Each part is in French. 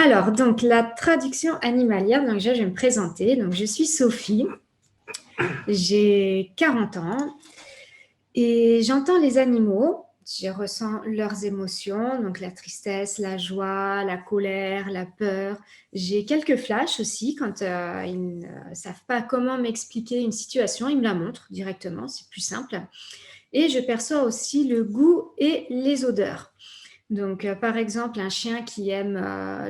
Alors, donc, la traduction animalière, donc déjà, je vais me présenter. Donc, je suis Sophie, j'ai 40 ans et j'entends les animaux, je ressens leurs émotions, donc la tristesse, la joie, la colère, la peur. J'ai quelques flashs aussi quand ils ne savent pas comment m'expliquer une situation, ils me la montrent directement, c'est plus simple. Et je perçois aussi le goût et les odeurs. Donc, par exemple, un chien qui aime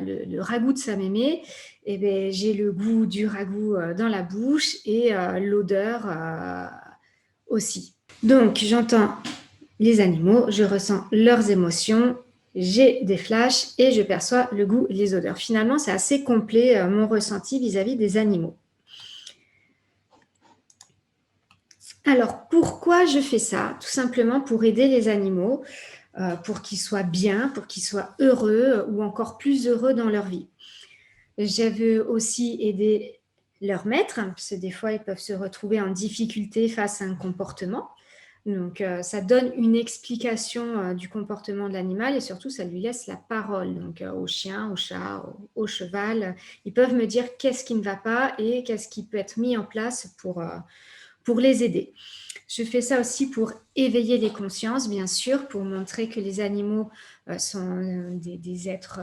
le ragoût de sa mémé, eh ben, j'ai le goût du ragoût dans la bouche et l'odeur aussi. Donc, j'entends les animaux, je ressens leurs émotions, j'ai des flashs et je perçois le goût et les odeurs. Finalement, c'est assez complet mon ressenti vis-à-vis des animaux. Alors, pourquoi je fais ça? Tout simplement pour aider les animaux, pour qu'ils soient bien, pour qu'ils soient heureux ou encore plus heureux dans leur vie. Je veux aussi aider leurs maîtres, parce que des fois, ils peuvent se retrouver en difficulté face à un comportement. Donc, ça donne une explication du comportement de l'animal et surtout, ça lui laisse la parole. Donc, au chien, au chat, au cheval, ils peuvent me dire qu'est-ce qui ne va pas et qu'est-ce qui peut être mis en place pour les aider. Je fais ça aussi pour éveiller les consciences, bien sûr, pour montrer que les animaux sont des êtres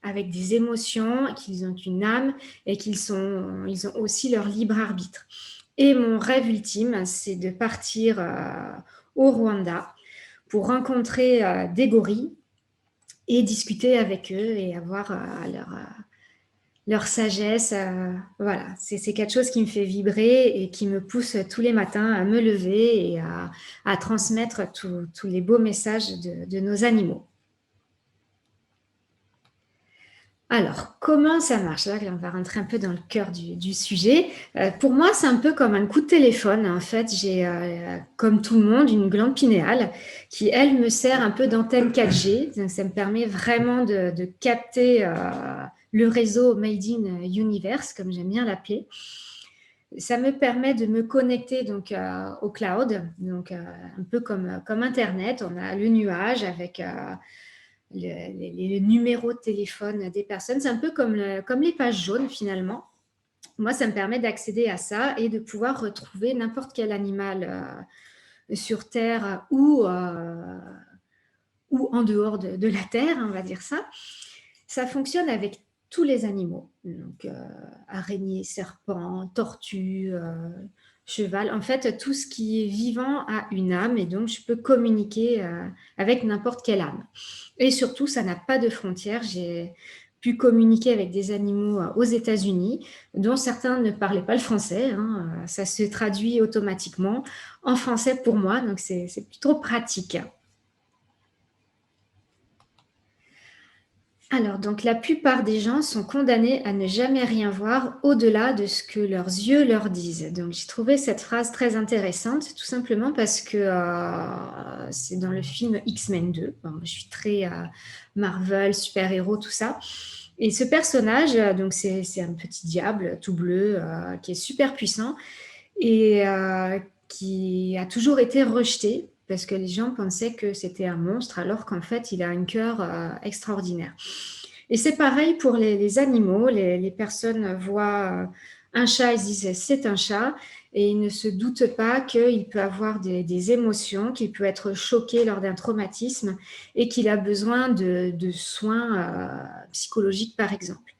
avec des émotions, qu'ils ont une âme et ils ont aussi leur libre arbitre. Et mon rêve ultime, c'est de partir au Rwanda pour rencontrer des gorilles et discuter avec eux et avoir leur sagesse. Voilà, c'est quelque chose qui me fait vibrer et qui me pousse tous les matins à me lever et à transmettre tous les beaux messages de nos animaux. Alors, comment ça marche? Là, on va rentrer un peu dans le cœur du sujet. Pour moi, c'est un peu comme un coup de téléphone. En fait, j'ai, comme tout le monde, une glande pinéale qui, elle, me sert un peu d'antenne 4G. Donc, ça me permet vraiment de capter le réseau Made in Universe, comme j'aime bien l'appeler. Ça me permet de me connecter donc au cloud, donc un peu comme Internet. On a le nuage avec les numéros de téléphone des personnes. C'est un peu comme les pages jaunes finalement. Moi, ça me permet d'accéder à ça et de pouvoir retrouver n'importe quel animal sur Terre ou en dehors de la Terre, on va dire ça. Ça fonctionne avec tous les animaux, donc araignées, serpents, tortues, cheval. En fait, tout ce qui est vivant a une âme et donc je peux communiquer avec n'importe quelle âme. Et surtout, ça n'a pas de frontières. J'ai pu communiquer avec des animaux aux États-Unis, dont certains ne parlaient pas le français. Ça se traduit automatiquement en français pour moi, donc c'est plutôt pratique. Alors, donc la plupart des gens sont condamnés à ne jamais rien voir au-delà de ce que leurs yeux leur disent. Donc, j'ai trouvé cette phrase très intéressante, tout simplement parce que c'est dans le film X-Men 2. Bon, je suis très Marvel, super-héros, tout ça. Et ce personnage, donc c'est un petit diable tout bleu qui est super puissant et qui a toujours été rejeté parce que les gens pensaient que c'était un monstre alors qu'en fait, il a un cœur extraordinaire. Et c'est pareil pour les animaux. Les personnes voient un chat, ils disent c'est un chat et ils ne se doutent pas qu'il peut avoir des émotions, qu'il peut être choqué lors d'un traumatisme et qu'il a besoin de soins psychologiques, par exemple.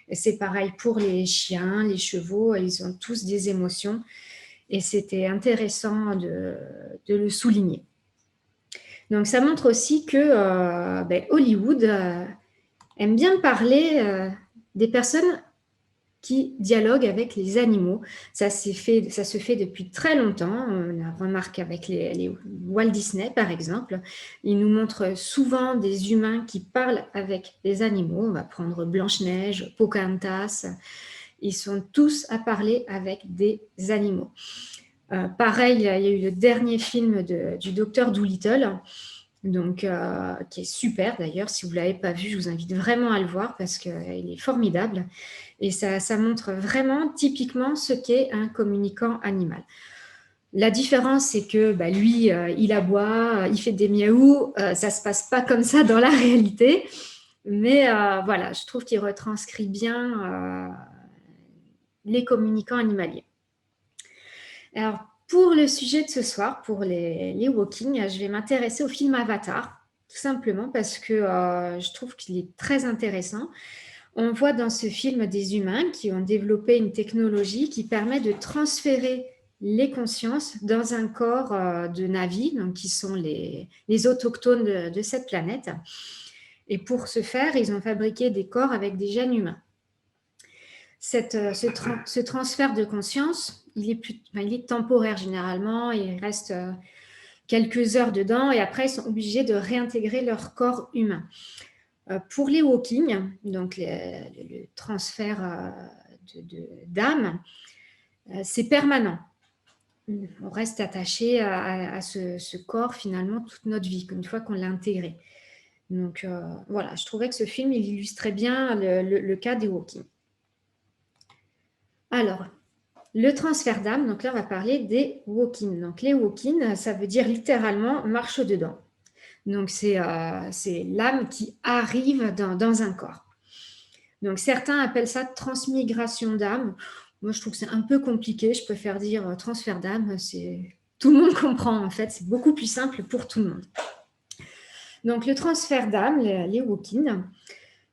Et c'est pareil pour les chiens, les chevaux, ils ont tous des émotions et c'était intéressant de le souligner. Donc ça montre aussi que Hollywood aime bien parler des personnes qui dialoguent avec les animaux. Ça se fait depuis très longtemps. On la remarque avec les Walt Disney, par exemple. Ils nous montrent souvent des humains qui parlent avec des animaux. On va prendre Blanche-Neige, Pocahontas. Ils sont tous à parler avec des animaux. Pareil, il y a eu le dernier film du docteur Dolittle, donc, qui est super d'ailleurs. Si vous ne l'avez pas vu, je vous invite vraiment à le voir parce qu'il est formidable. Et ça montre vraiment typiquement ce qu'est un communicant animal. La différence, c'est que lui, il aboie, il fait des miaou. Ça ne se passe pas comme ça dans la réalité. Mais voilà, je trouve qu'il retranscrit bien les communicants animaliers. Alors, pour le sujet de ce soir, pour les walking, je vais m'intéresser au film Avatar, tout simplement parce que je trouve qu'il est très intéressant. On voit dans ce film des humains qui ont développé une technologie qui permet de transférer les consciences dans un corps de Na'vi, donc qui sont les autochtones de cette planète. Et pour ce faire, ils ont fabriqué des corps avec des gènes humains. Ce transfert de conscience, il est temporaire généralement, il reste quelques heures dedans et après ils sont obligés de réintégrer leur corps humain. Pour les walking, donc le transfert d'âme, c'est permanent. On reste attaché à ce corps finalement toute notre vie, une fois qu'on l'a intégré. Donc voilà, je trouvais que ce film il illustrait bien le cas des walking. Alors, le transfert d'âme, donc là on va parler des walk-in. Donc les walk-in, ça veut dire littéralement marche dedans. Donc c'est l'âme qui arrive dans un corps. Donc certains appellent ça transmigration d'âme. Moi je trouve que c'est un peu compliqué, je préfère dire transfert d'âme, tout le monde comprend en fait, c'est beaucoup plus simple pour tout le monde. Donc le transfert d'âme, les walk-in,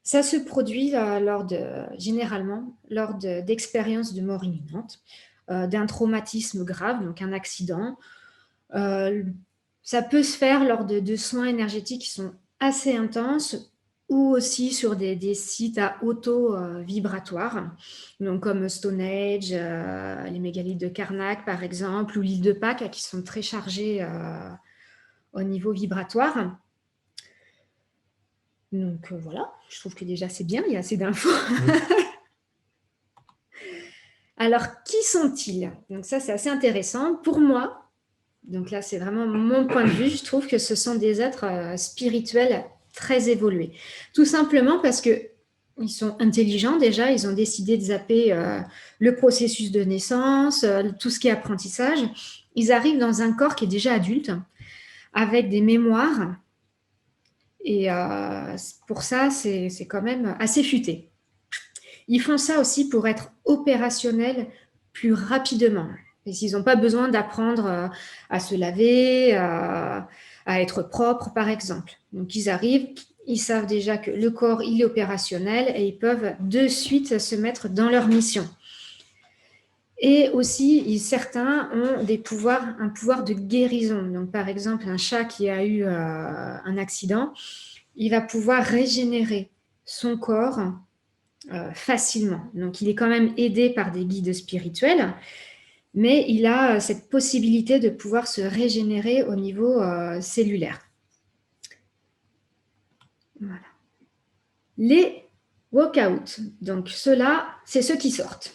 ça se produit généralement lors d'expériences de mort imminente, d'un traumatisme grave, donc un accident. Ça peut se faire lors de soins énergétiques qui sont assez intenses ou aussi sur des sites à auto-vibratoires, donc comme Stonehenge, les mégalithes de Karnak par exemple, ou l'île de Pâques, qui sont très chargés au niveau vibratoire. Donc voilà, je trouve que déjà c'est bien, il y a assez d'infos. Alors, qui sont-ils? Donc ça, c'est assez intéressant. Pour moi, donc là, c'est vraiment mon point de vue, je trouve que ce sont des êtres spirituels très évolués. Tout simplement parce qu'ils sont intelligents déjà, ils ont décidé de zapper le processus de naissance, tout ce qui est apprentissage. Ils arrivent dans un corps qui est déjà adulte, avec des mémoires. Et pour ça, c'est quand même assez futé. Ils font ça aussi pour être opérationnels plus rapidement. Ils n'ont pas besoin d'apprendre à se laver, à être propre, par exemple. Donc, ils arrivent, ils savent déjà que le corps, il est opérationnel et ils peuvent de suite se mettre dans leur mission. Et aussi, certains ont un pouvoir de guérison. Donc, par exemple, un chat qui a eu un accident, il va pouvoir régénérer son corps facilement. Donc, il est quand même aidé par des guides spirituels, mais il a cette possibilité de pouvoir se régénérer au niveau cellulaire. Voilà. Les walk-out, donc ceux-là, c'est ceux qui sortent.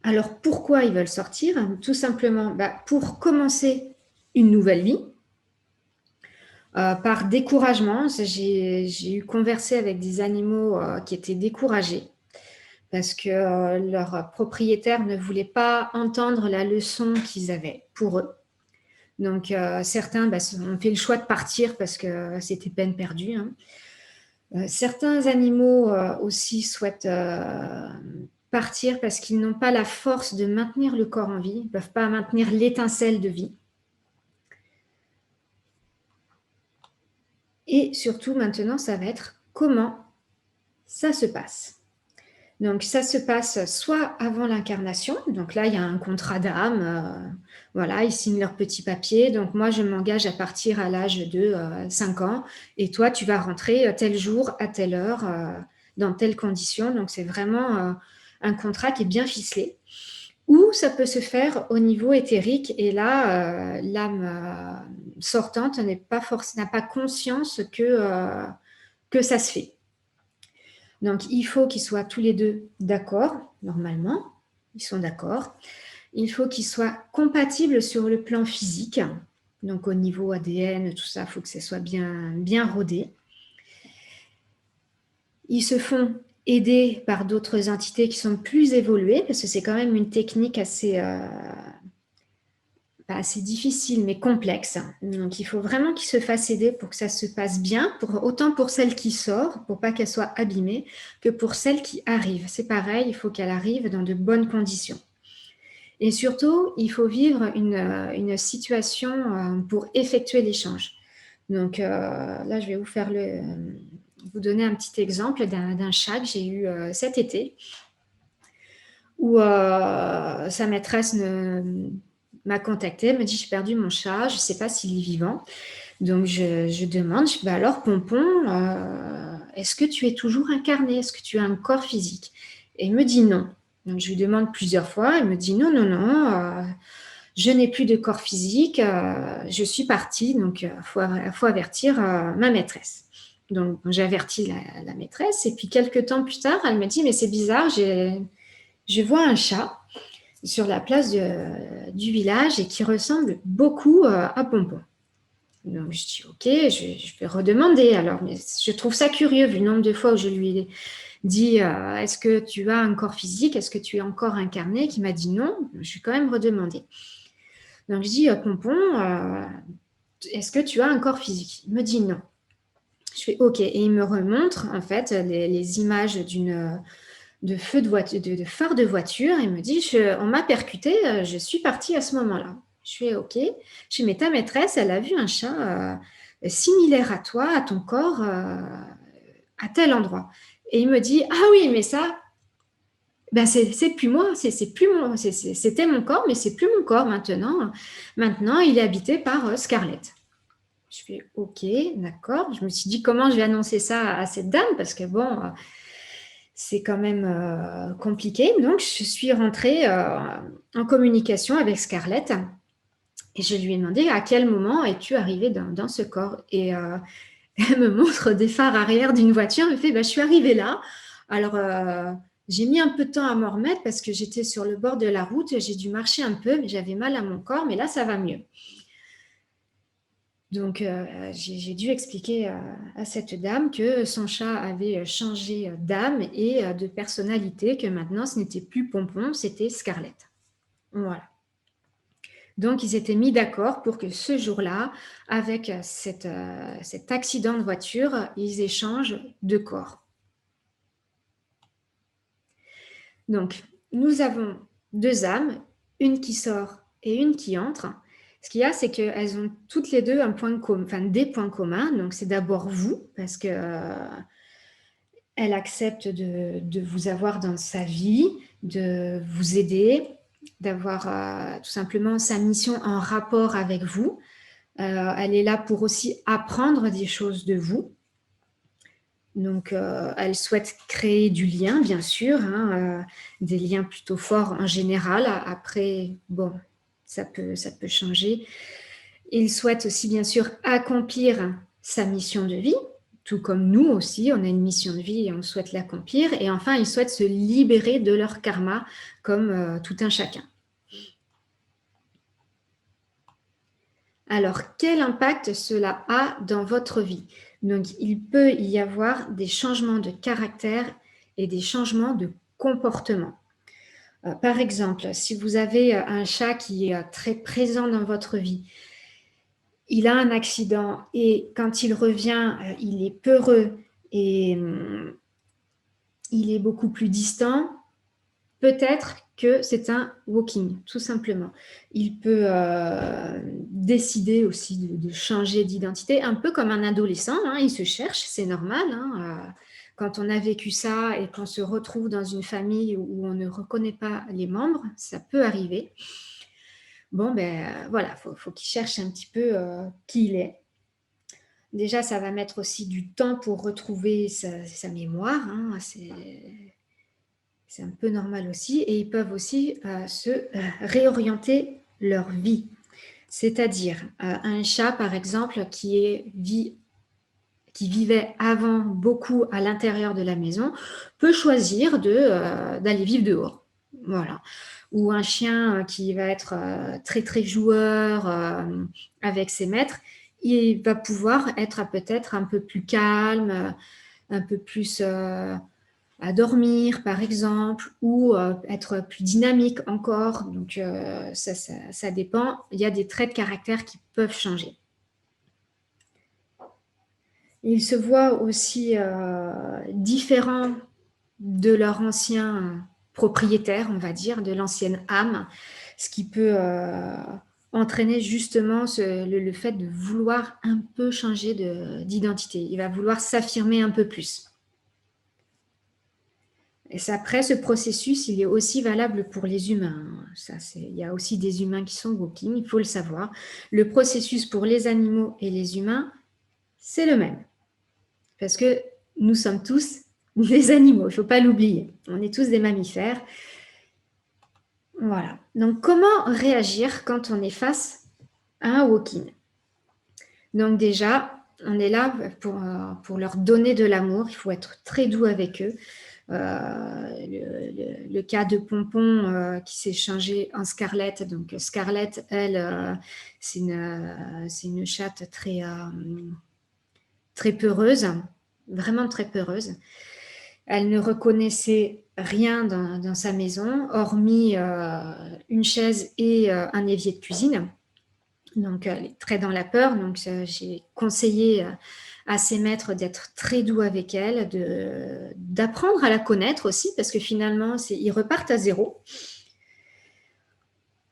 Alors, pourquoi ils veulent sortir? Tout simplement pour commencer une nouvelle vie. Par découragement, j'ai eu conversé avec des animaux qui étaient découragés parce que leur propriétaire ne voulait pas entendre la leçon qu'ils avaient pour eux. Donc, certains ont fait le choix de partir parce que c'était peine perdue. Hein. Certains animaux aussi souhaitent partir parce qu'ils n'ont pas la force de maintenir le corps en vie, ils ne peuvent pas maintenir l'étincelle de vie. Et surtout, maintenant, ça va être comment ça se passe. Donc, ça se passe soit avant l'incarnation. Donc là, il y a un contrat d'âme. Voilà, ils signent leur petit papier. Donc, moi, je m'engage à partir à l'âge de 5 ans. Et toi, tu vas rentrer tel jour, à telle heure, dans telles conditions. Donc, c'est vraiment un contrat qui est bien ficelé. Ou ça peut se faire au niveau éthérique. Et là, l'âme sortante n'a pas conscience que ça se fait. Donc, il faut qu'ils soient tous les deux d'accord, normalement. Ils sont d'accord. Il faut qu'ils soient compatibles sur le plan physique. Donc, au niveau ADN, tout ça, il faut que ce soit bien, bien rodé. Ils se font aider par d'autres entités qui sont plus évoluées, parce que c'est quand même une technique assez pas assez difficile, mais complexe. Donc, il faut vraiment qu'il se fasse aider pour que ça se passe bien, autant pour celle qui sort, pour pas qu'elle soit abîmée, que pour celle qui arrive. C'est pareil, il faut qu'elle arrive dans de bonnes conditions. Et surtout, il faut vivre une situation pour effectuer l'échange. Donc là, je vais vous donner un petit exemple d'un chat que j'ai eu cet été, où sa maîtresse m'a contactée, me dit j'ai perdu mon chat, je ne sais pas s'il est vivant. Donc je demande, bah alors Pompon, est-ce que tu es toujours incarné? Est-ce que tu as un corps physique? Et il me dit non. Donc je lui demande plusieurs fois, il me dit non, non, non, je n'ai plus de corps physique, je suis partie, donc il faut avertir ma maîtresse. Donc j'ai averti la maîtresse, et puis quelques temps plus tard, elle me dit mais c'est bizarre, je vois un chat sur la place du village et qui ressemble beaucoup à Pompon. Donc je dis ok, je vais redemander alors, mais je trouve ça curieux vu le nombre de fois où je lui ai dit est-ce que tu as un corps physique, est-ce que tu es encore incarné, qui m'a dit non, je vais quand même redemander. Donc je dis Pompon, est-ce que tu as un corps physique? Il me dit non. Je fais ok, et il me remontre en fait les images de feu de phare de voiture. Il me dit on m'a percuté, je suis partie à ce moment-là. Je fais ok. Je fais mais ta maîtresse, elle a vu un chat similaire à toi, à ton corps, à tel endroit. Et il me dit ah oui, mais ça, ben c'est plus moi, c'était mon corps, mais c'est plus mon corps maintenant. Maintenant, il est habité par Scarlett. Je fais ok, d'accord. Je me suis dit comment je vais annoncer ça à cette dame parce que bon, c'est quand même compliqué. Donc, je suis rentrée en communication avec Scarlett et je lui ai demandé à quel moment es-tu arrivée dans ce corps. Et elle me montre des phares arrière d'une voiture. Elle me fait, bah, je suis arrivée là. Alors, j'ai mis un peu de temps à m'en remettre parce que j'étais sur le bord de la route. J'ai dû marcher un peu, mais j'avais mal à mon corps. Mais là, ça va mieux. Donc, j'ai dû expliquer à cette dame que son chat avait changé d'âme et de personnalité, que maintenant, ce n'était plus Pompon, c'était Scarlett. Voilà. Donc, ils étaient mis d'accord pour que ce jour-là, avec cet accident de voiture, ils échangent de corps. Donc, nous avons deux âmes, une qui sort et une qui entre. Ce qu'il y a, c'est qu'elles ont toutes les deux des points communs. Donc, c'est d'abord vous, parce que elle accepte de vous avoir dans sa vie, de vous aider, d'avoir tout simplement sa mission en rapport avec vous. Elle est là pour aussi apprendre des choses de vous. Donc, elle souhaite créer du lien, bien sûr, des liens plutôt forts en général. Après, bon, ça peut changer. Il souhaite aussi, bien sûr, accomplir sa mission de vie, tout comme nous aussi, on a une mission de vie et on souhaite l'accomplir. Et enfin, ils souhaitent se libérer de leur karma, comme tout un chacun. Alors, quel impact cela a dans votre vie? Donc, il peut y avoir des changements de caractère et des changements de comportement. Par exemple, si vous avez un chat qui est très présent dans votre vie, il a un accident et quand il revient, il est peureux et il est beaucoup plus distant, peut-être que c'est un walking, tout simplement. Il peut décider aussi de changer d'identité, un peu comme un adolescent, il se cherche, c'est normal. Quand on a vécu ça et qu'on se retrouve dans une famille où on ne reconnaît pas les membres, ça peut arriver. Bon, voilà, faut qu'il cherche un petit peu qui il est. Déjà, ça va mettre aussi du temps pour retrouver sa mémoire, c'est un peu normal aussi, et ils peuvent aussi se réorienter leur vie. C'est-à-dire, un chat, par exemple, qui vivait avant beaucoup à l'intérieur de la maison, peut choisir d'aller vivre dehors. Voilà. Ou un chien qui va être très, très joueur avec ses maîtres, il va pouvoir être peut-être un peu plus calme, un peu plus à dormir, par exemple, ou être plus dynamique encore. Donc, ça dépend. Il y a des traits de caractère qui peuvent changer. Ils se voient aussi différents de leur ancien propriétaire, on va dire, de l'ancienne âme, ce qui peut entraîner justement le fait de vouloir un peu changer d'identité. Il va vouloir s'affirmer un peu plus. Et après, ce processus, il est aussi valable pour les humains. Il y a aussi des humains qui sont walking, il faut le savoir. Le processus pour les animaux et les humains, c'est le même. Parce que nous sommes tous des animaux, il ne faut pas l'oublier. On est tous des mammifères. Voilà. Donc, comment réagir quand on est face à un walking? Donc déjà, on est là pour leur donner de l'amour. Il faut être très doux avec eux. Le cas de Pompon qui s'est changé en Scarlett. Donc Scarlett, elle, c'est une chatte très peureuse, vraiment très peureuse. Elle ne reconnaissait rien dans sa maison, hormis une chaise et un évier de cuisine. Donc, elle est très dans la peur. Donc, j'ai conseillé à ses maîtres d'être très doux avec elle, d'apprendre à la connaître aussi, parce que finalement, ils repartent à zéro.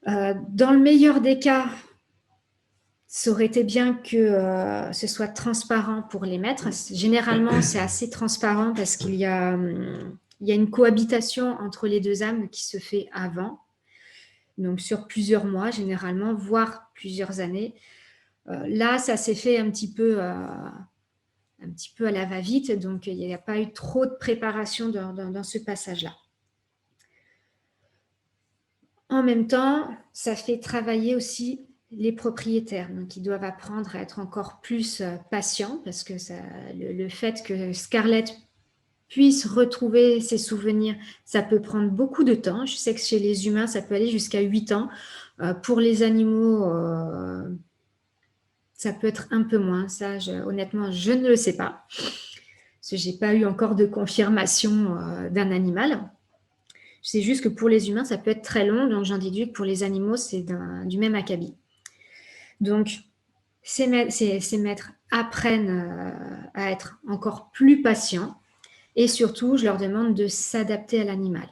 Dans le meilleur des cas, ça aurait été bien que ce soit transparent pour les maîtres. Généralement, c'est assez transparent parce qu'il y a une cohabitation entre les deux âmes qui se fait avant. Donc, sur plusieurs mois, généralement, voire plusieurs années. Là, ça s'est fait un petit peu à la va-vite, donc il n'y a pas eu trop de préparation dans ce passage-là. En même temps, ça fait travailler aussi les propriétaires, donc ils doivent apprendre à être encore plus patients, parce que le fait que Scarlett puisse retrouver ses souvenirs, ça peut prendre beaucoup de temps. Je sais que chez les humains, ça peut aller jusqu'à 8 ans. Pour les animaux, ça peut être un peu moins. Ça, honnêtement, je ne le sais pas. Parce que je n'ai pas eu encore de confirmation d'un animal. Je sais juste que pour les humains, ça peut être très long. Donc, j'en déduis que pour les animaux, c'est du même acabit. Donc, ces maîtres apprennent à être encore plus patients. Et surtout, je leur demande de s'adapter à l'animal.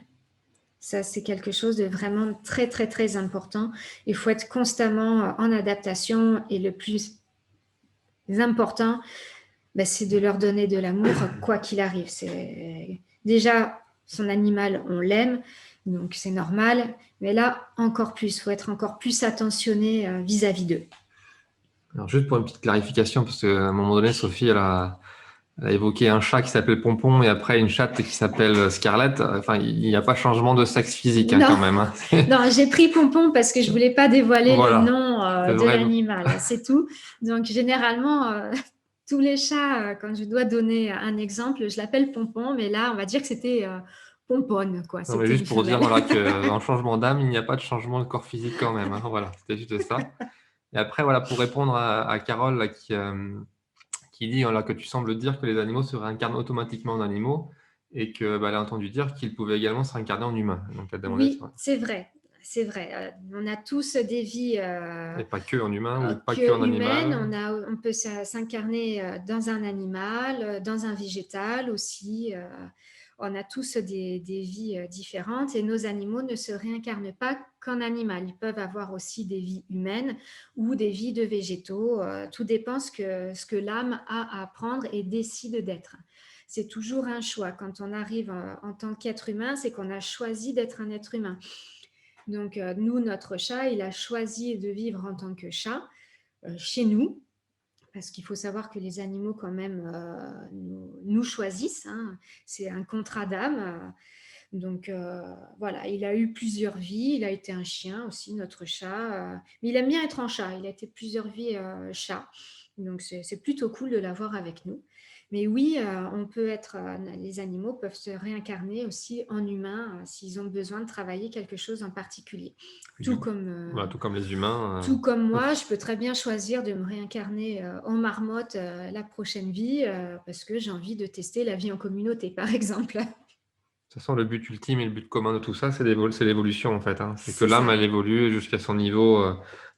Ça, c'est quelque chose de vraiment très, très, très important. Il faut être constamment en adaptation. Et le plus important, c'est de leur donner de l'amour, quoi qu'il arrive. Déjà, son animal, on l'aime, donc c'est normal. Mais là, encore plus, il faut être encore plus attentionné vis-à-vis d'eux. Alors, juste pour une petite clarification, parce qu'à un moment donné, Sophie, elle a évoqué un chat qui s'appelle Pompon et après une chatte qui s'appelle Scarlett. Enfin, il n'y a pas changement de sexe physique quand même. Hein. Non, j'ai pris Pompon parce que je ne voulais pas dévoiler le Voilà. nom de l'animal, c'est tout. Donc, généralement, tous les chats, quand je dois donner un exemple, je l'appelle Pompon, mais là, on va dire que c'était Pomponne, quoi. Non, mais C'était juste une pour dire femelle. voilà, qu'en changement d'âme, il n'y a pas de changement de corps physique quand même. Hein. Voilà, c'était juste ça. Et après, voilà, pour répondre à Carole là, qui dit là, que tu sembles dire que les animaux se réincarnent automatiquement en animaux et que elle a entendu dire qu'ils pouvaient également se réincarner en humains. Donc, elle demandait Oui, c'est vrai. C'est vrai. On a tous des vies et pas que en humain ou pas que que en humaines. animal. On peut s'incarner dans un animal, dans un végétal aussi. On a tous des vies différentes et nos animaux ne se réincarnent pas qu'en animal. Ils peuvent avoir aussi des vies humaines ou des vies de végétaux. Tout dépend ce que l'âme a à apprendre et décide d'être. C'est toujours un choix. Quand on arrive en tant qu'être humain, c'est qu'on a choisi d'être un être humain. Donc, nous, notre chat, il a choisi de vivre en tant que chat chez nous, parce qu'il faut savoir que les animaux, quand même, nous choisissent. Hein. C'est un contrat d'âme. Donc, voilà, il a eu plusieurs vies. Il a été un chien aussi, notre chat. Mais il aime bien être en chat. Il a été plusieurs vies chat. Donc, c'est plutôt cool de l'avoir avec nous. Mais oui, les animaux peuvent se réincarner aussi en humain s'ils ont besoin de travailler quelque chose en particulier. Tout comme, Voilà, tout comme les humains. tout comme moi, je peux très bien choisir de me réincarner en marmotte la prochaine vie parce que j'ai envie de tester la vie en communauté, par exemple. De toute façon, le but ultime et le but commun de tout ça, c'est l'évolution en fait, hein. C'est que C'est l'âme, ça. elle évolue jusqu'à son niveau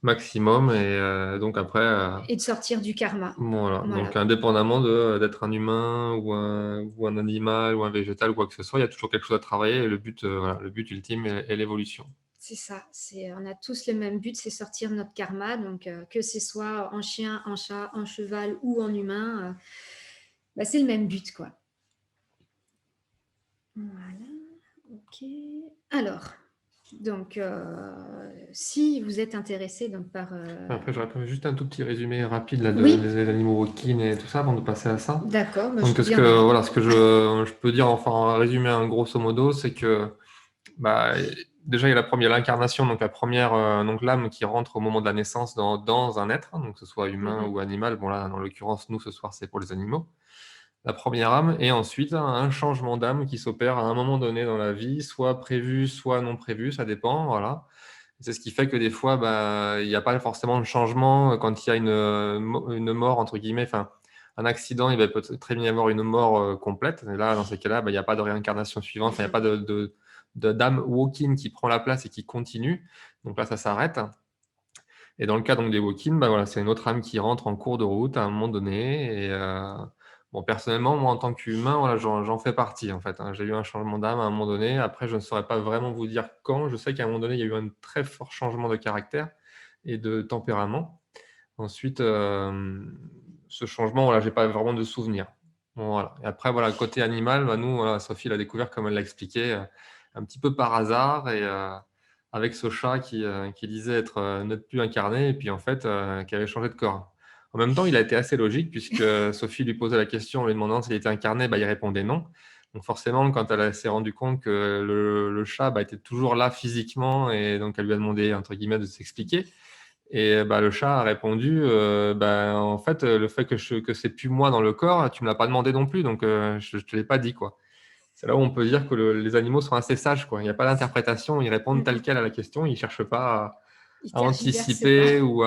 maximum et donc après, Et de sortir du karma. voilà. Voilà. Donc indépendamment d'être un humain ou un animal ou un végétal ou quoi que ce soit, il y a toujours quelque chose à travailler et le but, voilà, le but ultime est l'évolution. C'est ça. On a tous le même but, c'est sortir notre karma. Donc, que ce soit en chien, en chat, en cheval ou en humain, bah, c'est le même but, quoi. Voilà. Ok. Alors, donc, si vous êtes intéressé donc, par... Après, j'aurais fait juste un tout petit résumé rapide là, Oui, des animaux walking et tout ça avant de passer à ça. d'accord, bah, je Donc, veux bien. voilà, ce que je peux dire, enfin, en résumé, hein, grosso modo, c'est que bah, déjà, il y a l'incarnation, donc la première, donc l'âme qui rentre au moment de la naissance dans un être, hein, donc que ce soit humain Mhm. ou animal. Bon, là, dans l'occurrence, nous, ce soir, c'est pour les animaux. La première âme, et ensuite un changement d'âme qui s'opère à un moment donné dans la vie, soit prévu, soit non prévu, ça dépend, voilà. C'est ce qui fait que des fois, bah, il n'y a pas forcément de changement quand il y a une mort, entre guillemets, enfin, un accident, il va peut très bien y avoir une mort complète. Et là, dans ces cas-là, bah, il n'y a pas de réincarnation suivante, enfin, il n'y a pas d'âme walking qui prend la place et qui continue. Donc là, ça s'arrête. Et dans le cas donc, des walk-in, bah, voilà, c'est une autre âme qui rentre en cours de route à un moment donné. Et bon, personnellement, moi, en tant qu'humain, voilà, j'en fais partie, en fait, hein. J'ai eu un changement d'âme à un moment donné. Après, je ne saurais pas vraiment vous dire quand. Je sais qu'à un moment donné, il y a eu un très fort changement de caractère et de tempérament. Ensuite, ce changement, voilà, j'ai pas vraiment de souvenir. Bon, voilà. Et après, voilà, côté animal, bah, nous, voilà, Sophie l'a découvert, comme elle l'a expliqué, un petit peu par hasard et avec ce chat qui disait n'être plus incarné et puis en fait, qui avait changé de corps. En même temps, il a été assez logique puisque Sophie lui posait la question en lui demandant s'il était incarné, bah, il répondait non. Donc forcément, quand elle s'est rendue compte que le chat bah, était toujours là physiquement et donc elle lui a demandé, entre guillemets, de s'expliquer. Et bah, le chat a répondu, bah, en fait, le fait que c'est plus moi dans le corps, tu me l'as pas demandé non plus, donc je te l'ai pas dit, quoi. C'est là où on peut dire que les animaux sont assez sages, quoi. Il n'y a pas d'interprétation, ils répondent tel Mhm. quel à la question, ils cherchent pas Ils à tergiversent pas. anticiper ou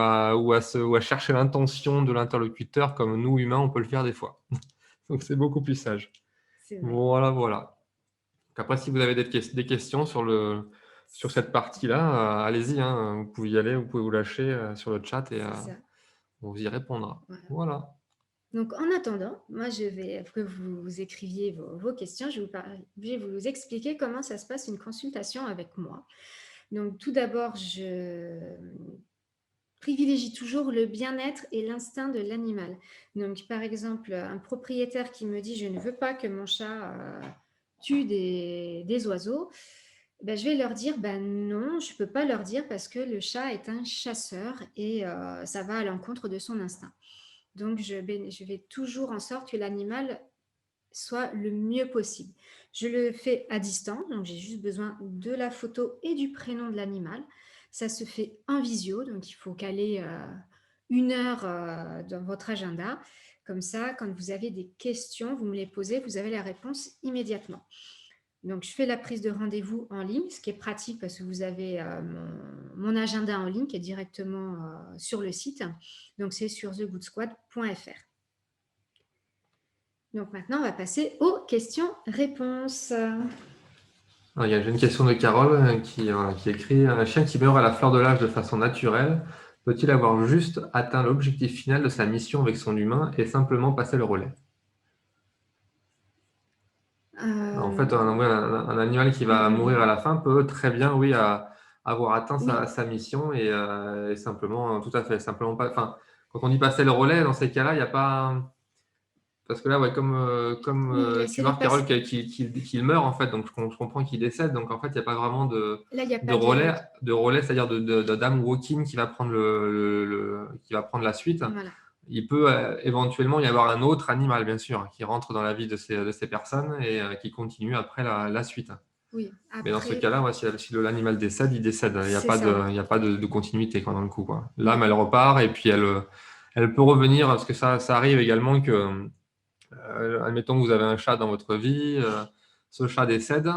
à chercher l'intention de l'interlocuteur comme nous, humains, on peut le faire des fois. Donc c'est beaucoup plus sage. C'est vrai. Voilà, voilà. Donc après, si vous avez des questions sur cette partie-là, allez-y, hein, vous pouvez y aller, vous pouvez vous lâcher sur le chat et C'est ça. on vous y répondra. Voilà. Voilà. Donc, en attendant, moi, je vais, après que vous écriviez vos questions, je vais vous expliquer comment ça se passe une consultation avec moi. Donc, tout d'abord, je privilégie toujours le bien-être et l'instinct de l'animal. Donc, par exemple, un propriétaire qui me dit je ne veux pas que mon chat tue des oiseaux, ben, je vais leur dire ben non, je ne peux pas leur dire parce que le chat est un chasseur et ça va à l'encontre de son instinct. Donc, je vais toujours en sorte que l'animal soit le mieux possible. Je le fais à distance, donc j'ai juste besoin de la photo et du prénom de l'animal. Ça se fait en visio, donc il faut caler 1 heure dans votre agenda. Comme ça, quand vous avez des questions, vous me les posez, vous avez la réponse immédiatement. Donc, je fais la prise de rendez-vous en ligne, ce qui est pratique parce que vous avez mon agenda en ligne qui est directement sur le site. Donc, c'est sur thegoodsquad.fr. Donc maintenant, on va passer aux questions-réponses. J'ai une question de Carole qui écrit: un chien qui meurt à la fleur de l'âge de façon naturelle peut-il avoir juste atteint l'objectif final de sa mission avec son humain et simplement passer le relais? En fait, un animal qui va mourir à la fin peut très bien, oui, avoir atteint oui, sa mission et simplement, tout à fait, simplement pas. Enfin, quand on dit passer le relais, dans ces cas-là, il n'y a pas. Parce que là, ouais, oui, là, tu c'est le vois, Carole, passé. qu'il meurt, en fait, donc je comprends qu'il décède. Donc, en fait, il n'y a pas vraiment Là, il n'y a pas de... de relais, c'est-à-dire de dame walking qui va prendre qui va prendre la suite. Voilà, Il peut éventuellement y avoir un autre animal, bien sûr, qui rentre dans la vie de ces personnes et qui continue après la suite. oui. Mais dans ce Après, cas-là, ouais, si l'animal décède, il décède. c'est ça. Il y a pas de continuité quoi, dans le coup, quoi. L'âme, Non. elle repart et puis elle peut revenir parce que ça arrive également que, admettons que vous avez un chat dans votre vie, ce chat décède.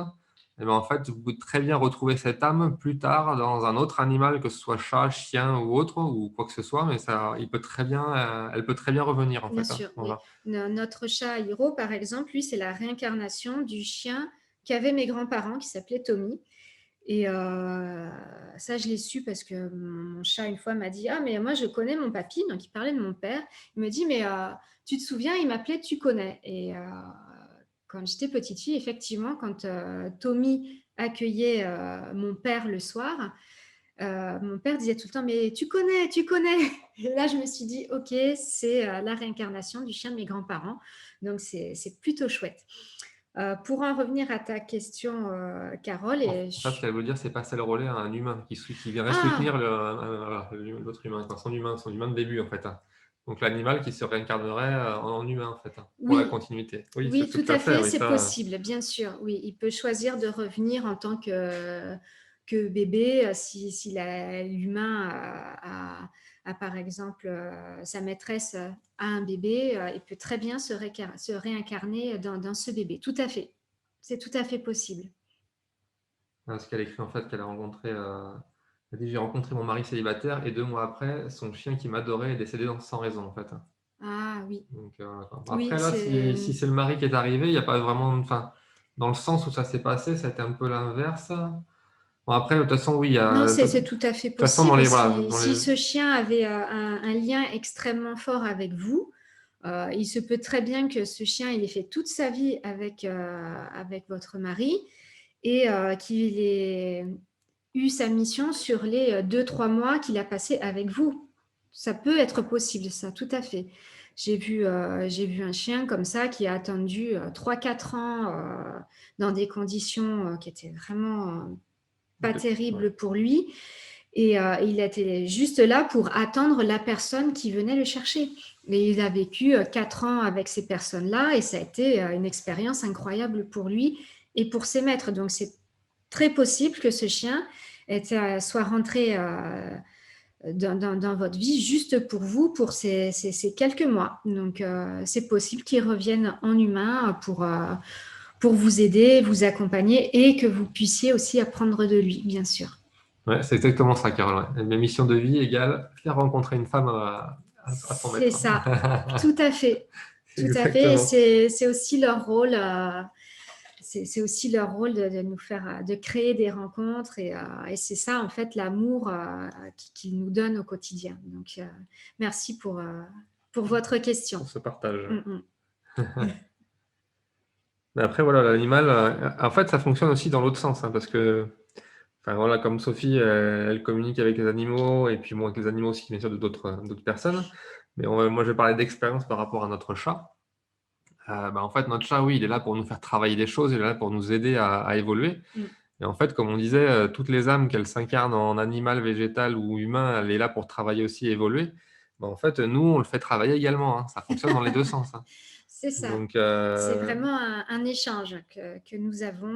Et ben, en fait, vous pouvez très bien retrouver cette âme plus tard dans un autre animal, que ce soit chat, chien ou autre, ou quoi que ce soit, mais elle peut très bien revenir, en Bien fait, hein. sûr, oui. Voilà. Notre chat Hiro, par exemple, lui, c'est la réincarnation du chien qu'avaient mes grands-parents, qui s'appelait Tommy. Et ça, je l'ai su parce que mon chat, une fois, m'a dit: «Ah, mais moi, je connais mon papy», donc il parlait de mon père. Il me dit: «Mais tu te souviens, il m'appelait Tu connais». Et quand j'étais petite fille, effectivement, quand Tommy accueillait mon père le soir, mon père disait tout le temps: «Mais tu connais, tu connais». Et là, je me suis dit: «OK, c'est la réincarnation du chien de mes grands-parents». Donc, c'est plutôt chouette. Pour en revenir à ta question, Carole, et En fait, ce qu'elle veut dire, c'est passer le relais à un humain qui viendrait ah! soutenir l'autre humain, quoi, son humain de début, en fait. Hein. Donc l'animal qui se réincarnerait en humain, en fait, hein, pour la Oui, continuité. Oui, c'est oui, tout tout à à fait, fait, oui, c'est ça. possible, bien sûr. Oui, il peut choisir de revenir en tant que bébé, si l'humain a, par exemple, sa maîtresse a un bébé, il peut très bien se réincarner dans ce bébé. Tout à fait. C'est tout à fait possible. Ce qu'elle écrit, en fait, qu'elle a rencontré. Elle dit: j'ai rencontré mon mari célibataire et 2 mois après, son chien qui m'adorait est décédé sans raison, en fait. Hein. Ah oui, Donc, oui, après, là, si c'est le mari qui est arrivé, il n'y a pas vraiment. Enfin, dans le sens où ça s'est passé, ça a été un peu l'inverse. Bon, après, de toute façon, oui, il y non, a. De c'est tout à fait toute façon, dans possible. les. Voilà, Si ce chien avait un lien extrêmement fort avec vous, il se peut très bien que ce chien, il ait fait toute sa vie avec votre mari, et qu'il ait eu sa mission sur les 2, 3 mois qu'il a passé avec vous. Ça peut être possible, ça, tout à fait. J'ai vu un chien comme ça qui a attendu 3, 4 ans dans des conditions qui étaient vraiment pas ouais. terribles pour lui. Et il était juste là pour attendre la personne qui venait le chercher. Et il a vécu 4 ans avec ces personnes-là, et ça a été une expérience incroyable pour lui et pour ses maîtres. Donc c'est très possible que ce chien soit rentré dans votre vie juste pour vous, pour ces quelques mois. Donc c'est possible qu'il revienne en humain pour vous aider, vous accompagner, et que vous puissiez aussi apprendre de lui, bien sûr. Ouais, c'est exactement ça, Carole. Ouais. Mes missions de vie égale faire rencontrer une femme à son C'est maître. ça, tout à fait. C'est Tout à fait. Et exactement. c'est aussi leur rôle, c'est aussi leur rôle de nous faire, de créer des rencontres. Et c'est ça, en fait, l'amour qu'ils nous donnent au quotidien. Donc, merci pour votre question. Pour ce partage. Mm, mm. Mais après, voilà, l'animal, en fait, ça fonctionne aussi dans l'autre sens, hein, parce que, enfin, voilà, comme Sophie, elle communique avec les animaux, et puis moi, avec les animaux aussi, bien sûr, d'autres personnes. Mais moi, je vais parler d'expérience par rapport à notre chat. En fait, notre chat, oui, il est là pour nous faire travailler des choses, il est là pour nous aider à évoluer. Mm. Et en fait, comme on disait, toutes les âmes, qu'elles s'incarnent en animal, végétal ou humain, elle est là pour travailler aussi et évoluer. En fait, nous, on le fait travailler également. Hein. Ça fonctionne dans les deux sens. Hein. C'est ça. Donc, C'est vraiment un échange que nous avons.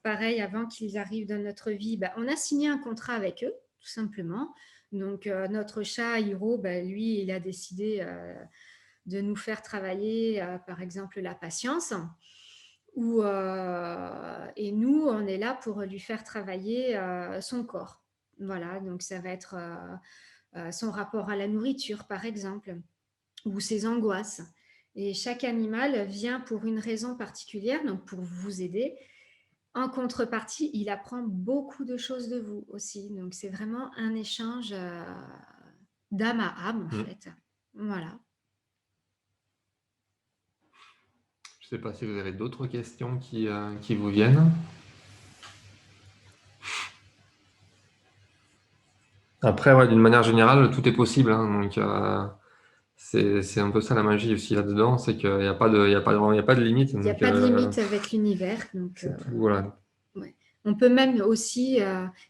Pareil, avant qu'ils arrivent dans notre vie, on a signé un contrat avec eux, tout simplement. Donc, notre chat, Hiro, lui, il a décidé de nous faire travailler, par exemple, la patience. Et nous, on est là pour lui faire travailler son corps. Voilà, donc ça va être son rapport à la nourriture, par exemple, ou ses angoisses. Et chaque animal vient pour une raison particulière, donc pour vous aider. En contrepartie, il apprend beaucoup de choses de vous aussi. Donc c'est vraiment un échange d'âme à âme, en fait. Voilà. je ne sais pas si vous avez d'autres questions qui vous viennent. Après, ouais, d'une manière générale, tout est possible. Hein, donc, c'est un peu ça la magie aussi là-dedans, c'est qu'il n'y a pas de, il y a pas de, il y a pas de limite. Il n'y a Donc, pas de limite avec l'univers. Donc, c'est tout, voilà. ouais. On peut même aussi,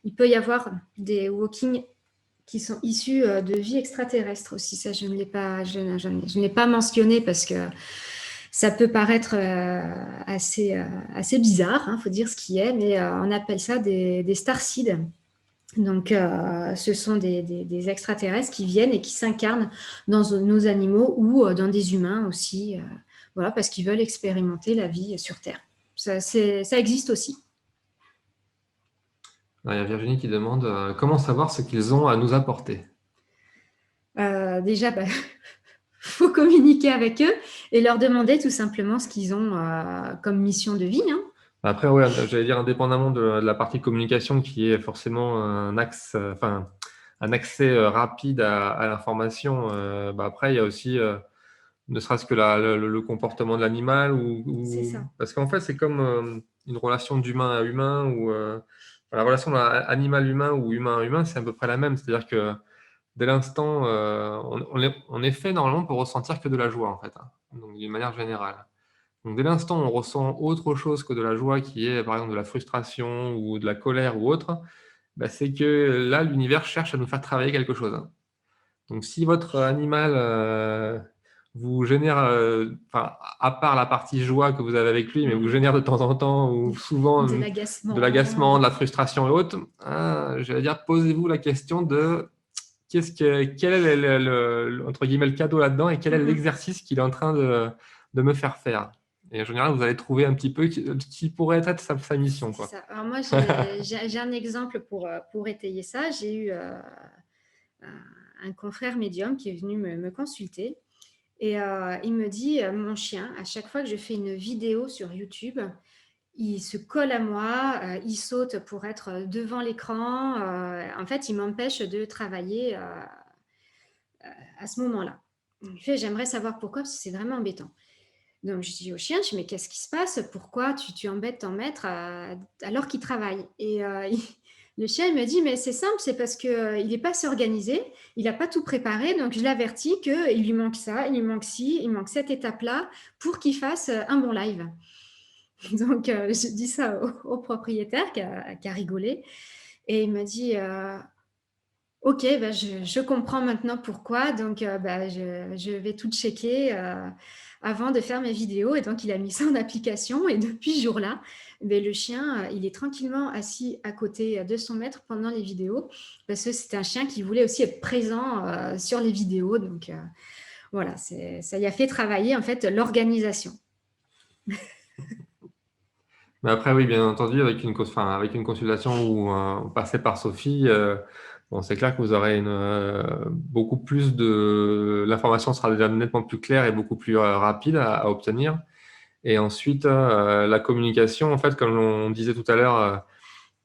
il peut y avoir des walkings qui sont issus de vie extraterrestre aussi. Ça, je ne l'ai pas, je n'ai pas mentionné parce que ça peut paraître assez bizarre, faut dire ce qui est, mais on appelle ça des starseeds. Donc, ce sont des extraterrestres qui viennent et qui s'incarnent dans nos animaux ou dans des humains aussi, voilà, parce qu'ils veulent expérimenter la vie sur Terre. Ça existe aussi. Il y a Virginie qui demande comment savoir ce qu'ils ont à nous apporter. Déjà, faut communiquer avec eux et leur demander tout simplement ce qu'ils ont comme mission de vie. Hein. Après, ouais, j'allais dire indépendamment de la partie communication qui est forcément un axe, enfin, un accès rapide à l'information. Après, il y a aussi, ne serait-ce que le comportement de l'animal C'est ça. parce qu'en fait, c'est comme une relation d'humain à humain ou la relation animal-humain ou humain à humain, c'est à peu près la même. C'est-à-dire que dès l'instant, on est fait normalement pour ressentir que de la joie, en fait, hein, donc d'une manière générale. Donc dès l'instant où on ressent autre chose que de la joie, qui est par exemple de la frustration ou de la colère ou autre, bah, c'est que là, l'univers cherche à nous faire travailler quelque chose, hein. Donc si votre animal vous génère, enfin, à part la partie joie que vous avez avec lui, mais vous Mmh. génère de temps en temps ou souvent De de l'agacement. l'agacement, de la frustration et autres, j'allais dire, posez-vous la question de quel est entre guillemets, le cadeau là-dedans et quel est Mmh. l'exercice qu'il est en train de me faire faire? Et en général, vous allez trouver un petit peu qui pourrait être sa mission, C'est quoi. ça. Alors moi, j'ai un exemple pour étayer ça. J'ai eu un confrère médium qui est venu me consulter et il me dit, mon chien, à chaque fois que je fais une vidéo sur YouTube, il se colle à moi, il saute pour être devant l'écran. En fait, il m'empêche de travailler à ce moment-là. Il fait, j'aimerais savoir pourquoi, parce que c'est vraiment embêtant. Donc, je dis au chien, je dis, mais qu'est-ce qui se passe? Pourquoi tu embêtes ton maître alors qu'il travaille? Et le chien, il me dit, mais c'est simple, c'est parce qu'il n'est pas assez organisé, il n'a pas tout préparé, donc je l'avertis qu'il lui manque ça, il lui manque ci, il manque cette étape-là pour qu'il fasse un bon live. Donc, je dis ça au propriétaire qui a rigolé. Et il me dit, OK, bah, je comprends maintenant pourquoi. Donc, bah, je vais tout checker avant de faire mes vidéos. Et donc, il a mis ça en application. Et depuis ce jour-là, beh, le chien, il est tranquillement assis à côté de son maître pendant les vidéos. Parce que c'est un chien qui voulait aussi être présent sur les vidéos. Donc, voilà, ça y a fait travailler en fait l'organisation. Mais après, oui, bien entendu, avec une consultation ou passer par Sophie, bon, c'est clair que vous aurez beaucoup plus l'information sera déjà nettement plus claire et beaucoup plus rapide à obtenir. Et ensuite, la communication, en fait, comme on disait tout à l'heure,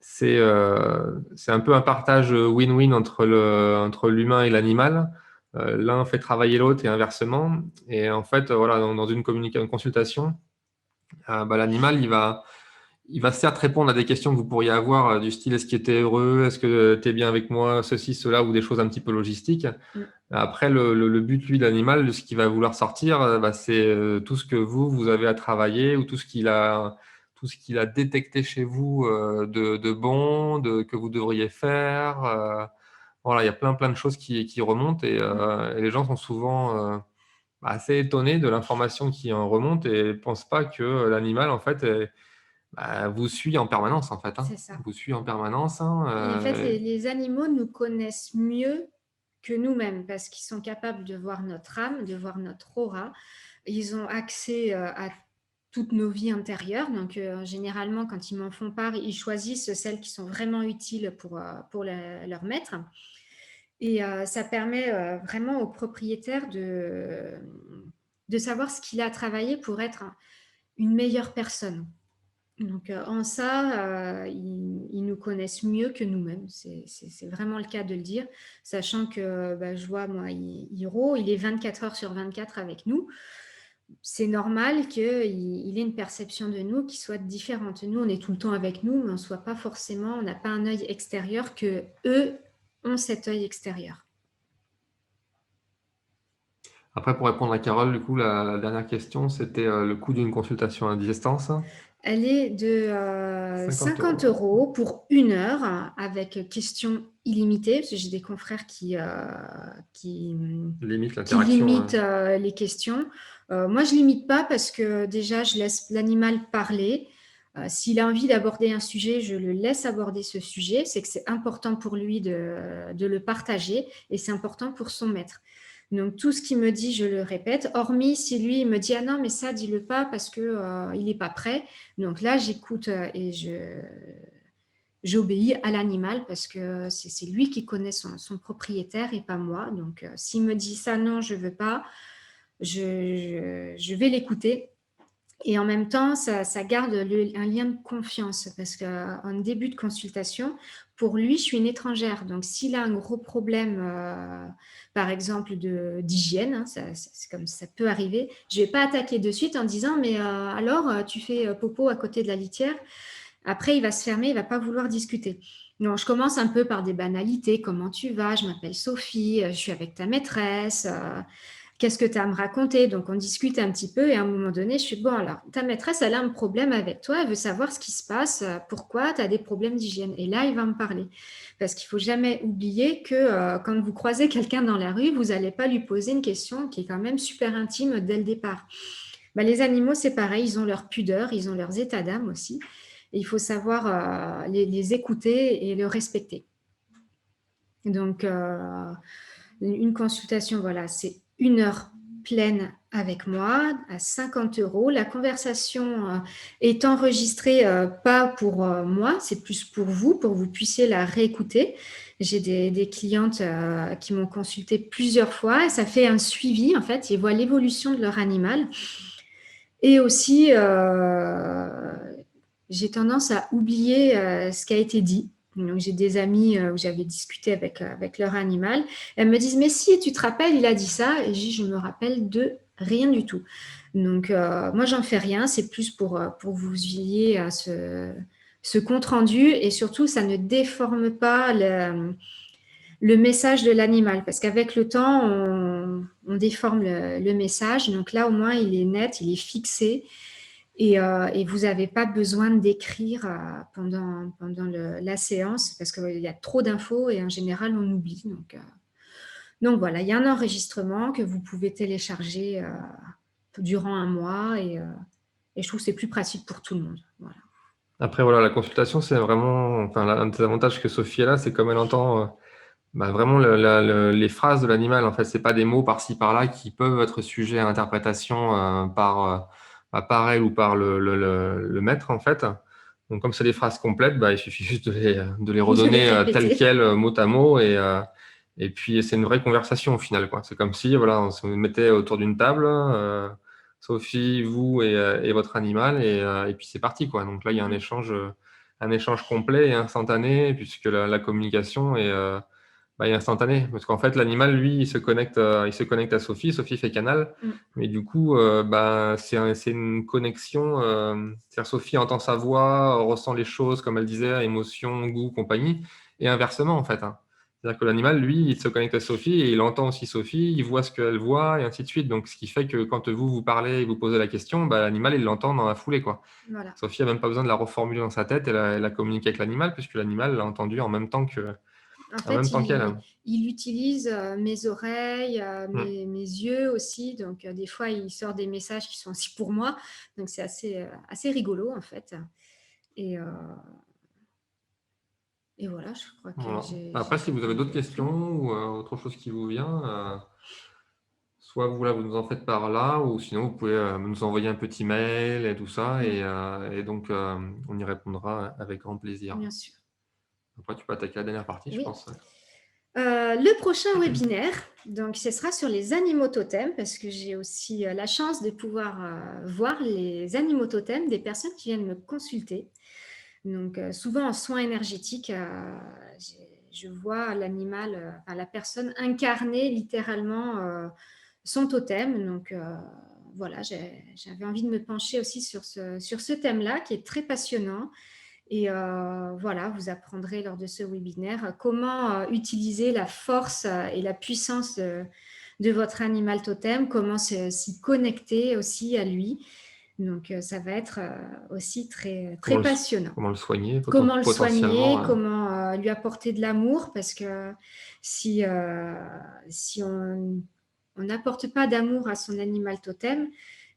c'est un peu un partage win-win entre l'humain et l'animal. L'un fait travailler l'autre et inversement. Et en fait, voilà, dans une consultation, l'animal, il va certes répondre à des questions que vous pourriez avoir du style est-ce que tu es heureux, est-ce que tu es bien avec moi, ceci, cela, ou des choses un petit peu logistiques. Mm. Après, le but, lui, de l'animal, de ce qui va vouloir sortir, c'est tout ce que vous avez à travailler ou tout ce qu'il a détecté chez vous de bon, que vous devriez faire. Voilà, il y a plein, plein de choses qui remontent Mm. et les gens sont souvent assez étonnés de l'information qui en remonte et ne pensent pas que l'animal, en fait, vous suit en permanence, en fait, hein. C'est ça. Vous suit en permanence, hein, Et en fait, les animaux nous connaissent mieux que nous-mêmes parce qu'ils sont capables de voir notre âme, de voir notre aura. Ils ont accès à toutes nos vies intérieures. Donc, généralement, quand ils m'en font part, ils choisissent celles qui sont vraiment utiles pour leur maître. Et ça permet vraiment au propriétaire de savoir ce qu'il a travaillé pour être une meilleure personne. Donc, en ça, ils nous connaissent mieux que nous-mêmes. C'est vraiment le cas de le dire, sachant que bah, je vois, moi, Hiro, il est 24 heures sur 24 avec nous. C'est normal qu'il ait une perception de nous qui soit différente. Nous, on est tout le temps avec nous, mais on n'a pas un œil extérieur que eux ont cet œil extérieur. Après, pour répondre à Carole, du coup, la dernière question, c'était le coût d'une consultation à distance. Elle est de 50 50 euros. euros pour 1 heure avec questions illimitées, parce que j'ai des confrères qui, Limite qui l'interaction. limitent les questions. Moi, je ne limite pas parce que déjà, je laisse l'animal parler. S'il a envie d'aborder un sujet, je le laisse aborder ce sujet. C'est que c'est important pour lui de le partager et c'est important pour son maître. Donc, tout ce qu'il me dit, je le répète, hormis si lui, il me dit « Ah non, mais ça, dis-le pas parce qu'il n'est pas prêt ». Donc là, j'écoute et j'obéis à l'animal parce que c'est lui qui connaît son propriétaire et pas moi. Donc, s'il me dit ça, non, je ne veux pas, je vais l'écouter Et en même temps, ça garde un lien de confiance parce qu'en début de consultation, pour lui, je suis une étrangère. Donc, s'il a un gros problème, par exemple, d'hygiène, hein, c'est comme ça peut arriver, je ne vais pas attaquer de suite en disant, mais alors, tu fais popo à côté de la litière. Après, il va se fermer, il ne va pas vouloir discuter. Donc, je commence un peu par des banalités. Comment tu vas? Je m'appelle Sophie, je suis avec ta maîtresse. Qu'est-ce que tu as à me raconter? Donc, on discute un petit peu et à un moment donné, je suis bon, alors, ta maîtresse, elle a un problème avec toi, elle veut savoir ce qui se passe, pourquoi tu as des problèmes d'hygiène. Et là, il va me parler. Parce qu'il ne faut jamais oublier que quand vous croisez quelqu'un dans la rue, vous n'allez pas lui poser une question qui est quand même super intime dès le départ. Bah, les animaux, c'est pareil, ils ont leur pudeur, ils ont leurs états d'âme aussi. Et il faut savoir les écouter et le respecter. Donc, une consultation, voilà, c'est 1 heure pleine avec moi à 50 €. La conversation est enregistrée, pas pour moi, c'est plus pour vous puissiez la réécouter. J'ai des clientes qui m'ont consulté plusieurs fois et ça fait un suivi, en fait, ils voient l'évolution de leur animal. Et aussi, j'ai tendance à oublier ce qui a été dit. Donc, j'ai des amis où j'avais discuté avec leur animal. Elles me disent, mais si, tu te rappelles, il a dit ça. Et je me rappelle de rien du tout. Donc, moi, j'en fais rien. C'est plus pour vous ayez ce compte rendu. Et surtout, ça ne déforme pas le message de l'animal. Parce qu'avec le temps, on déforme le message. Donc là, au moins, il est net, il est fixé. Et vous n'avez pas besoin d'écrire pendant la séance parce qu'il y a trop d'infos et en général, on oublie. Donc voilà, il y a un enregistrement que vous pouvez télécharger durant un mois et je trouve que c'est plus pratique pour tout le monde. Voilà. Après, voilà, la consultation, c'est vraiment, enfin, un des avantages que Sophie a là, c'est comme elle entend vraiment les phrases de l'animal. En fait, c'est pas des mots par-ci par-là qui peuvent être sujets à interprétation par elle ou par le maître, en fait. Donc, comme c'est des phrases complètes, il suffit juste de les De les redonner telles répéter. quelles, mot à mot, et puis c'est une vraie conversation au final, quoi. C'est comme si, voilà, on se mettait autour d'une table, Sophie, vous et votre animal, et puis c'est parti, quoi. Donc là, il y a un échange complet et instantané, puisque la communication est instantanée. Parce qu'en fait, l'animal, lui, il se connecte à Sophie. Sophie fait canal. Mais du coup, c'est une connexion. C'est-à-dire, Sophie entend sa voix, ressent les choses, comme elle disait, émotion, goût, compagnie. Et inversement, en fait, hein. C'est-à-dire que l'animal, lui, il se connecte à Sophie et il entend aussi Sophie, il voit ce qu'elle voit, et ainsi de suite. Donc, ce qui fait que quand vous parlez et vous posez la question, l'animal, il l'entend dans la foulée, quoi. Voilà. Sophie n'a même pas besoin de la reformuler dans sa tête, elle a communiqué avec l'animal, puisque l'animal l'a entendu En en fait, même temps qu'elle. il utilise mes oreilles, Mm. mes yeux aussi. Donc, des fois, il sort des messages qui sont aussi pour moi. Donc, c'est assez rigolo, en fait. Et, euh, et voilà, je crois que Voilà. j'ai Après, si fait vous avez d'autres le tour. questions ou autre chose qui vous vient, soit vous nous en faites par là, ou sinon vous pouvez nous envoyer un petit mail et tout ça, et donc on y répondra avec grand plaisir. Bien sûr. Après, tu peux attaquer la dernière partie, je Oui. pense. Le prochain webinaire, donc ce sera sur les animaux totems, parce que j'ai aussi la chance de pouvoir voir les animaux totems des personnes qui viennent me consulter. Donc, souvent en soins énergétiques, je vois l'animal, enfin, la personne incarner littéralement son totem. Donc, voilà, j'avais envie de me pencher aussi sur ce thème-là qui est très passionnant. Et voilà, vous apprendrez lors de ce webinaire comment utiliser la force et la puissance de votre animal totem, comment s'y connecter aussi à lui. Donc, ça va être aussi très, très passionnant. Comment le soigner Comment le potentiellement. soigner, comment lui apporter de l'amour, parce que si on n'apporte pas d'amour à son animal totem,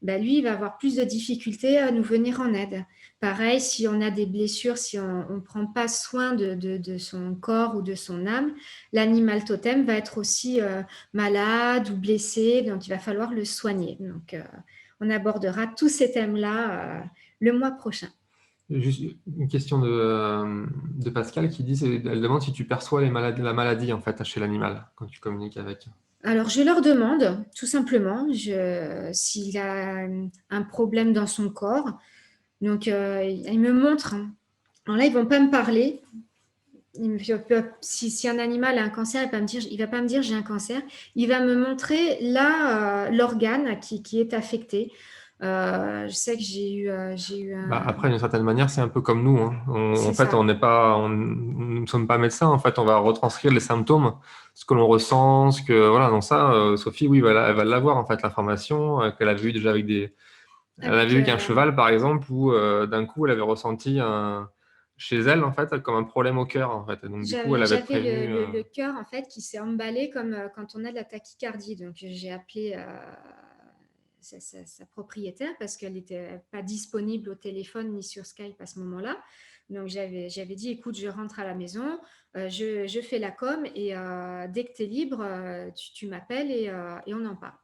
lui, il va avoir plus de difficultés à nous venir en aide. Pareil, si on a des blessures, si on ne prend pas soin de son corps ou de son âme, l'animal totem va être aussi malade ou blessé, donc il va falloir le soigner. Donc, on abordera tous ces thèmes-là le mois prochain. Juste une question de Pascal qui dit, elle demande si tu perçois la maladie en fait chez l'animal quand tu communiques avec. Alors, je leur demande, tout simplement, s'il a un problème dans son corps. Donc, ils me montrent, hein. Alors là, ils vont pas me parler. Si un animal a un cancer, il va pas me dire j'ai un cancer. Il va me montrer là l'organe qui est affecté. Je sais que j'ai eu Bah, un. après, d'une certaine manière, c'est un peu comme nous, hein. En C'est fait, ça, nous ne sommes pas médecins. En fait, on va retranscrire les symptômes, ce que l'on ressent, voilà. Donc ça, Sophie, oui, elle va l'avoir en fait l'information qu'elle avait eu déjà elle avait avec. eu qu'un cheval, par exemple, où d'un coup, elle avait ressenti chez elle en fait comme un problème au cœur en fait. Et donc du coup, elle avait J'avais prévenu. le cœur en fait qui s'est emballé comme quand on a de la tachycardie. Donc j'ai appelé sa propriétaire parce qu'elle n'était pas disponible au téléphone ni sur Skype à ce moment-là. Donc j'avais dit écoute, je rentre à la maison, je fais la com et dès que tu es libre, tu m'appelles et on en parle.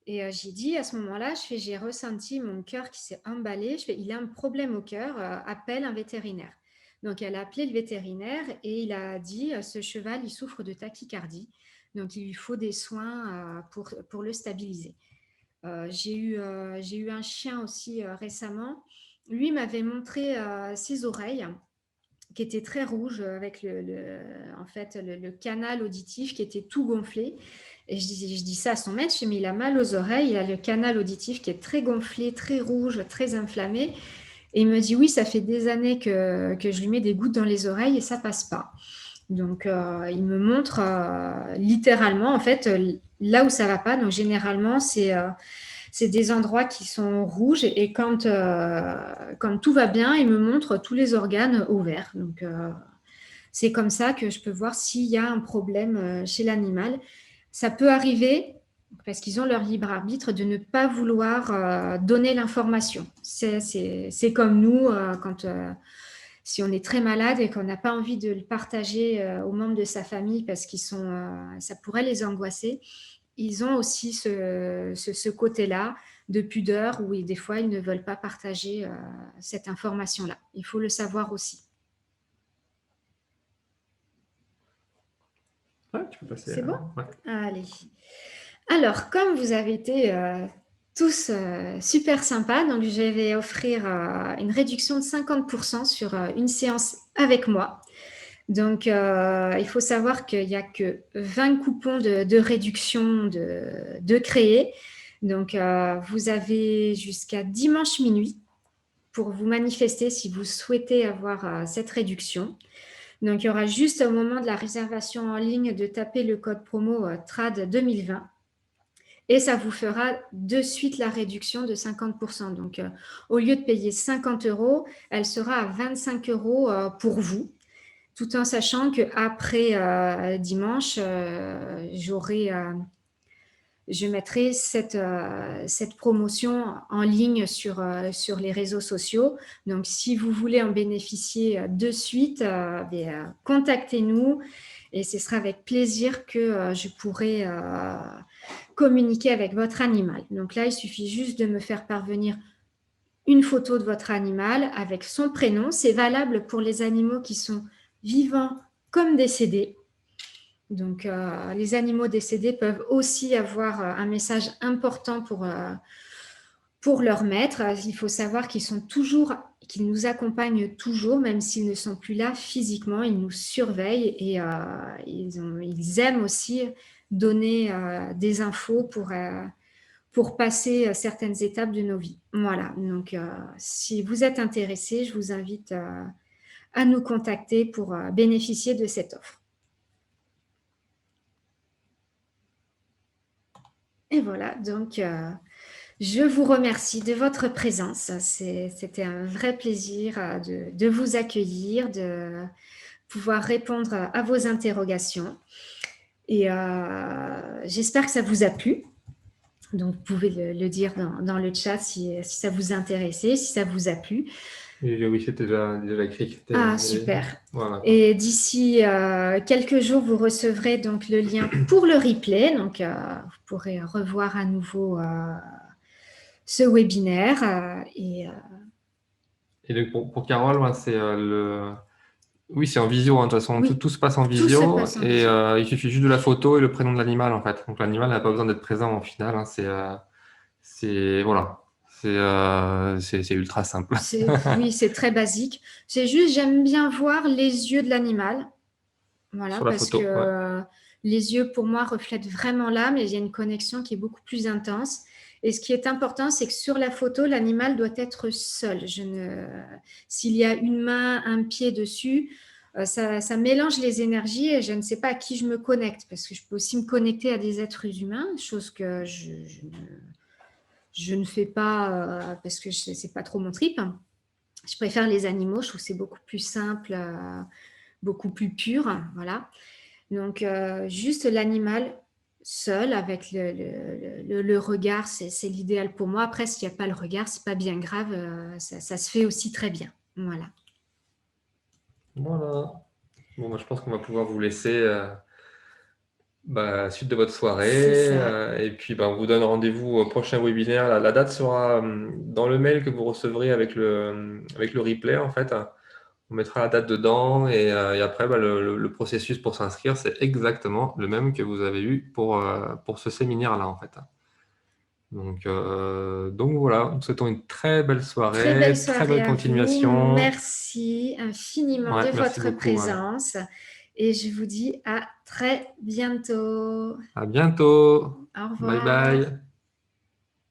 Et j'ai dit à ce moment-là, j'ai ressenti mon cœur qui s'est emballé. Il a un problème au cœur, appelle un vétérinaire. Donc elle a appelé le vétérinaire et il a dit, ce cheval, il souffre de tachycardie. Donc il lui faut des soins pour le stabiliser. J'ai eu un chien aussi récemment. Lui m'avait montré ses oreilles qui étaient très rouges avec en fait, le canal auditif qui était tout gonflé. Et je dis ça à son maître, mais il a mal aux oreilles, il a le canal auditif qui est très gonflé, très rouge, très inflammé. Et il me dit oui, ça fait des années que je lui mets des gouttes dans les oreilles et ça passe pas. Donc il me montre littéralement en fait là où ça va pas. Donc généralement c'est des endroits qui sont rouges et quand tout va bien, il me montre tous les organes au vert. Donc c'est comme ça que je peux voir s'il y a un problème chez l'animal. Ça peut arriver, parce qu'ils ont leur libre arbitre, de ne pas vouloir donner l'information. C'est comme nous, si on est très malade et qu'on n'a pas envie de le partager aux membres de sa famille parce ça pourrait les angoisser, ils ont aussi ce côté-là de pudeur où des fois ils ne veulent pas partager cette information-là. Il faut le savoir aussi. Ouais, tu peux passer. C'est bon? Ouais. Allez. Alors, comme vous avez été tous super sympas, donc je vais offrir une réduction de 50% sur une séance avec moi. Donc, il faut savoir qu'il n'y a que 20 coupons de réduction de créer. Donc, vous avez jusqu'à dimanche minuit pour vous manifester si vous souhaitez avoir cette réduction. Donc, il y aura juste au moment de la réservation en ligne de taper le code promo TRAD 2020 et ça vous fera de suite la réduction de 50%. Donc, au lieu de payer 50 euros, elle sera à 25 euros pour vous, tout en sachant qu'après dimanche, je mettrai cette promotion en ligne sur les réseaux sociaux. Donc, si vous voulez en bénéficier de suite, contactez-nous et ce sera avec plaisir que je pourrai communiquer avec votre animal. Donc là, il suffit juste de me faire parvenir une photo de votre animal avec son prénom. C'est valable pour les animaux qui sont vivants comme décédés. Donc, les animaux décédés peuvent aussi avoir un message important pour leur maître. Il faut savoir qu'ils nous accompagnent toujours, même s'ils ne sont plus là physiquement. Ils nous surveillent et ils aiment aussi donner des infos pour passer certaines étapes de nos vies. Voilà. Donc, si vous êtes intéressé, je vous invite à nous contacter pour bénéficier de cette offre. Et voilà, donc je vous remercie de votre présence. C'était un vrai plaisir de vous accueillir, de pouvoir répondre à vos interrogations. Et j'espère que ça vous a plu. Donc, vous pouvez le dire dans le chat si ça vous a intéressé, si ça vous a plu. Et oui, c'était déjà écrit. Ah, super. Voilà. Et d'ici quelques jours, vous recevrez donc le lien pour le replay. Donc, vous pourrez revoir à nouveau ce webinaire. Et donc pour Carole, ouais, Oui, c'est en visio, hein, de toute façon, tout, Oui, tout se passe en tout se visio passe en et visio. il suffit juste de la photo et le prénom de l'animal en fait. Donc l'animal n'a pas besoin d'être présent au final, hein, voilà, c'est ultra simple. Oui, c'est très basique. C'est juste, j'aime bien voir les yeux de l'animal. Voilà, Sur la parce que photo, ouais. les yeux, pour moi, reflètent vraiment l'âme et il y a une connexion qui est beaucoup plus intense. Et ce qui est important, c'est que sur la photo, l'animal doit être seul. S'il y a une main, un pied dessus, ça mélange les énergies et je ne sais pas à qui je me connecte, parce que je peux aussi me connecter à des êtres humains, chose que je ne fais pas parce que c'est pas trop mon trip. Je préfère les animaux, je trouve que c'est beaucoup plus simple, beaucoup plus pur, voilà. Donc, juste l'animal seul avec le regard, c'est l'idéal pour moi. Après, s'il n'y a pas le regard, c'est pas bien grave, ça se fait aussi très bien. Voilà. Voilà. Bon, moi, je pense qu'on va pouvoir vous laisser à la suite de votre C'est soirée. ça. Et puis, on vous donne rendez-vous au prochain webinaire. La date sera dans le mail que vous recevrez avec le replay, en fait. On mettra la date dedans et après, le processus pour s'inscrire, c'est exactement le même que vous avez eu pour ce séminaire-là, en fait. Donc voilà, nous souhaitons une très belle Très belle soirée, très soirée belle à vous. continuation. Merci infiniment Ouais, de merci votre beaucoup. Ouais. présence et je vous dis à très bientôt. À bientôt. Au Bye revoir. bye.